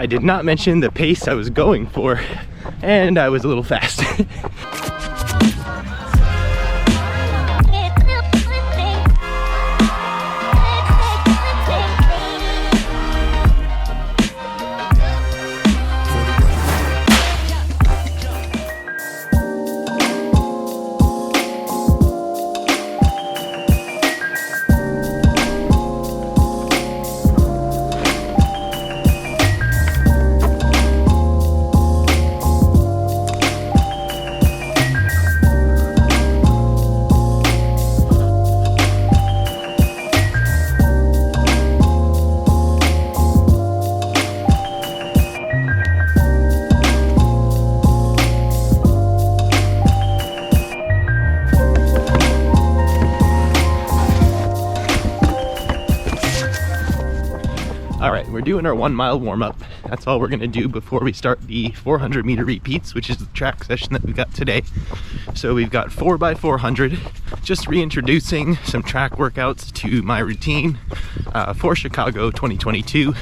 I did not mention the pace I was going for, and I was a little fast. All right, we're doing our 1 mile warm-up. That's all we're gonna do before we start the 400 meter repeats, which is the track session that we got today. So we've got 4x400, just reintroducing some track workouts to my routine for Chicago 2022.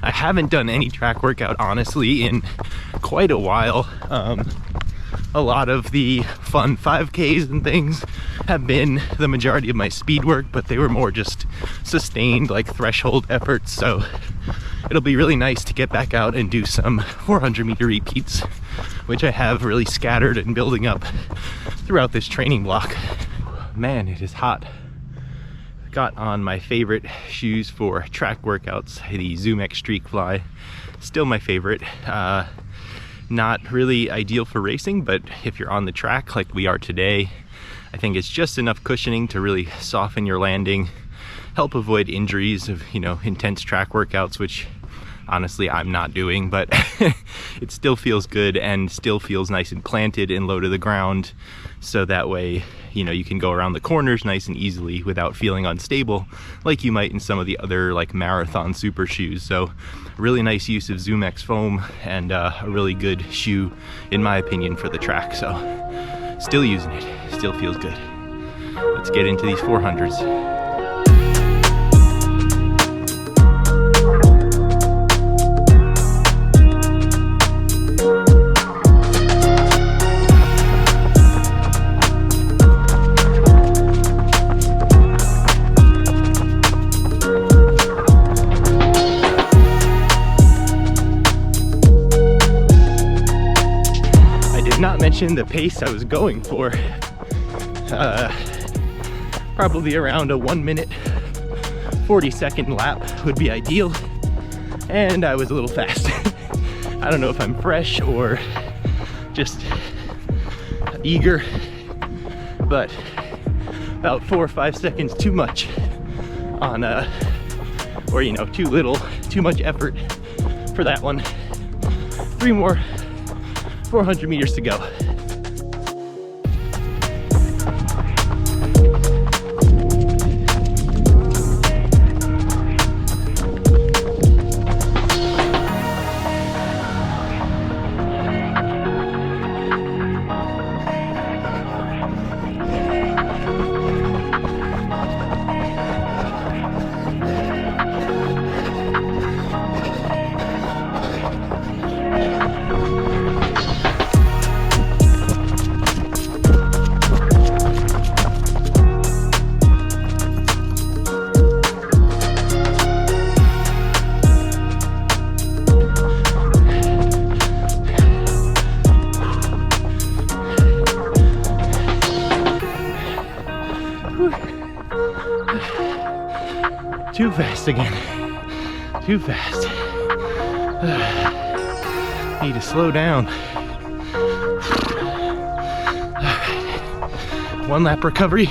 I haven't done any track workout, honestly, in quite a while. A lot of the fun 5Ks and things have been the majority of my speed work, but they were more just sustained, like threshold efforts. So it'll be really nice to get back out and do some 400 meter repeats, which I have really scattered and building up throughout this training block. Man, it is hot. Got on my favorite shoes for track workouts, the Zoom X Streak Fly. Still my favorite. Not really ideal for racing, but if you're on the track like we are today, I think it's just enough cushioning to really soften your landing, help avoid injuries of, you know, intense track workouts, which honestly I'm not doing, but it still feels good and still feels nice and planted and low to the ground. So that way, you know, you can go around the corners nice and easily without feeling unstable like you might in some of the other like marathon super shoes. So really nice use of Zoom X foam, and a really good shoe in my opinion for the track. So still using it, still feels good. Let's get into these 400s. Not mention the pace I was going for. Probably around a 1 minute 40-second lap would be ideal, and I was a little fast. I don't know if I'm fresh or just eager, but about 4 or 5 seconds too much on or you know, too little, too much effort for that one. 3 more 400 meters to go. Too fast again. Too fast. Need to slow down. 1 lap recovery.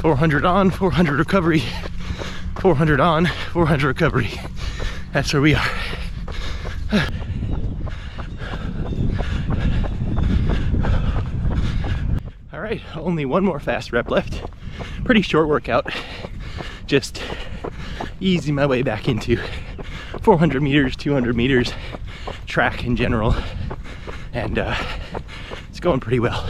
400 on, 400 recovery. 400 on, 400 recovery. That's where we are. All right, only 1 more fast rep left. Pretty short workout, just easing my way back into 400 meters, 200 meters, track in general, and it's going pretty well.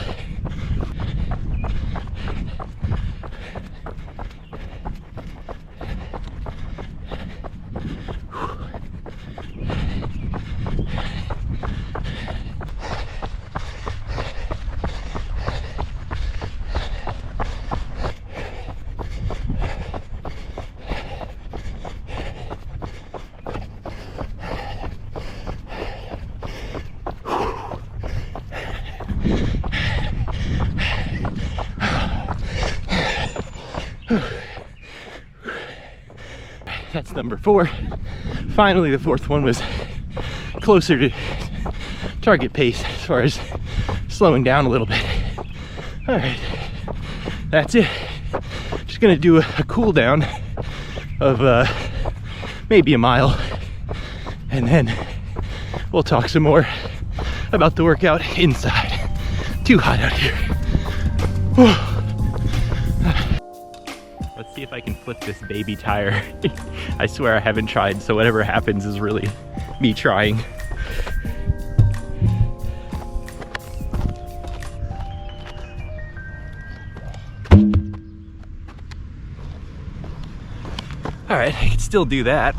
That's number 4. Finally, the 4th one was closer to target pace as far as slowing down a little bit. All right, that's it. Just gonna do a cool down of maybe a mile, and then we'll talk some more about the workout inside. Too hot out here. Let's see if I can flip this baby tire. I swear I haven't tried, so whatever happens is really me trying. All right, I can still do that.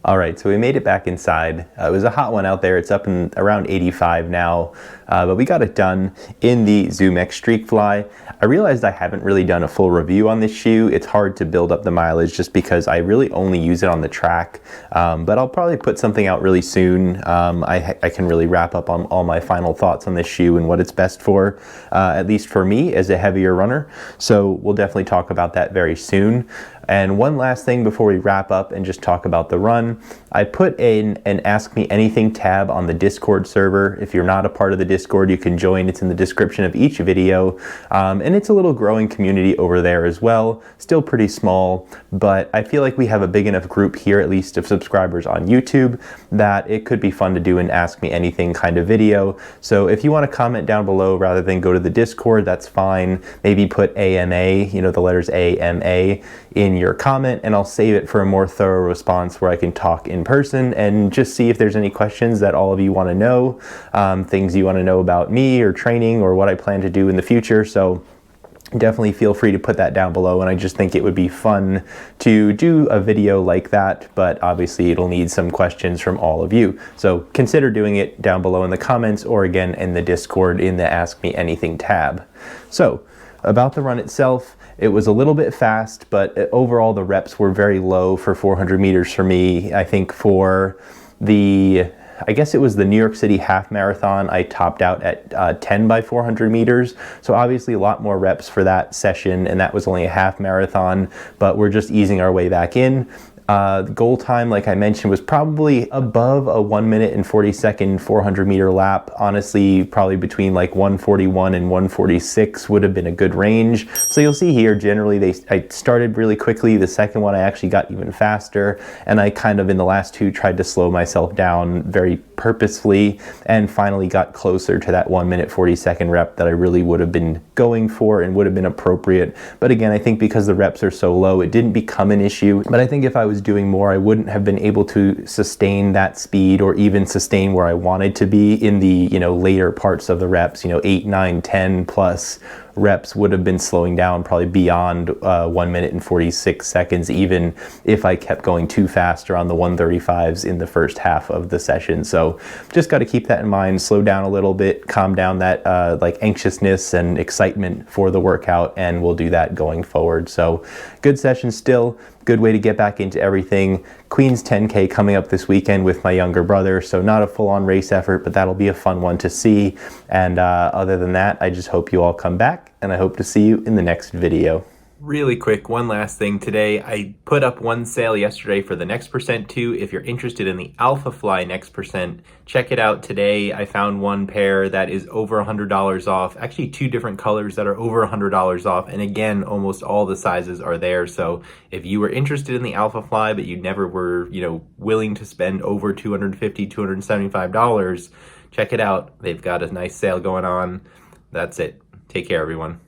All right, so we made it back inside. It was a hot one out there. It's up in around 85 now, but we got it done in the Zoom X Streak Fly. I realized I haven't really done a full review on this shoe. It's hard to build up the mileage just because I really only use it on the track, but I'll probably put something out really soon. I can really wrap up on all my final thoughts on this shoe and what it's best for, at least for me as a heavier runner. So we'll definitely talk about that very soon. And one last thing before we wrap up and just talk about the run, I put in an Ask Me Anything tab on the Discord server. If you're not a part of the Discord, you can join. It's in the description of each video. And it's a little growing community over there as well. Still pretty small, but I feel like we have a big enough group here, at least of subscribers on YouTube, that it could be fun to do an Ask Me Anything kind of video. So if you want to comment down below rather than go to the Discord, that's fine. Maybe put AMA, you know, the letters AMA in your comment, and I'll save it for a more thorough response where I can talk in person and just see if there's any questions that all of you want to know, things you want to know about me or training or what I plan to do in the future. So definitely feel free to put that down below, and I just think it would be fun to do a video like that, but obviously it'll need some questions from all of you. So consider doing it down below in the comments or again in the Discord in the Ask Me Anything tab. So about the run itself, it was a little bit fast, but overall the reps were very low for 400 meters for me. I think for I guess it was the New York City half marathon, I topped out at 10 by 400 meters. So obviously a lot more reps for that session, and that was only a half marathon, but we're just easing our way back in. The goal time, like I mentioned, was probably above a 1 minute and 40-second 400 meter lap. Honestly, probably between like 141 and 146 would have been a good range. So you'll see here, generally I started really quickly. The second one I actually got even faster, and I kind of in the last two tried to slow myself down very purposefully, and finally got closer to that 1 minute 40-second rep that I really would have been going for and would have been appropriate. But again, I think because the reps are so low, it didn't become an issue. But I think if I was doing more, I wouldn't have been able to sustain that speed or even sustain where I wanted to be in the, you know, later parts of the reps. 8, 9, 10 plus reps would have been slowing down probably beyond 1 minute and 46 seconds, even if I kept going too fast around the 135s in the first half of the session. So just got to keep that in mind, slow down a little bit, calm down that like anxiousness and excitement for the workout, and we'll do that going forward. So good session still, good way to get back into everything. Queen's 10K coming up this weekend with my younger brother, so not a full-on race effort, but that'll be a fun one to see. And other than that, I just hope you all come back, and I hope to see you in the next video. Really quick, one last thing today. I put up one sale yesterday for the Next Percent 2. If you're interested in the Alpha Fly Next Percent, check it out today. I found one pair that is over $100 off. Actually, 2 different colors that are over $100 off. And again, almost all the sizes are there. So if you were interested in the Alpha Fly, but you never were, willing to spend over $250, $275, check it out. They've got a nice sale going on. That's it. Take care, everyone.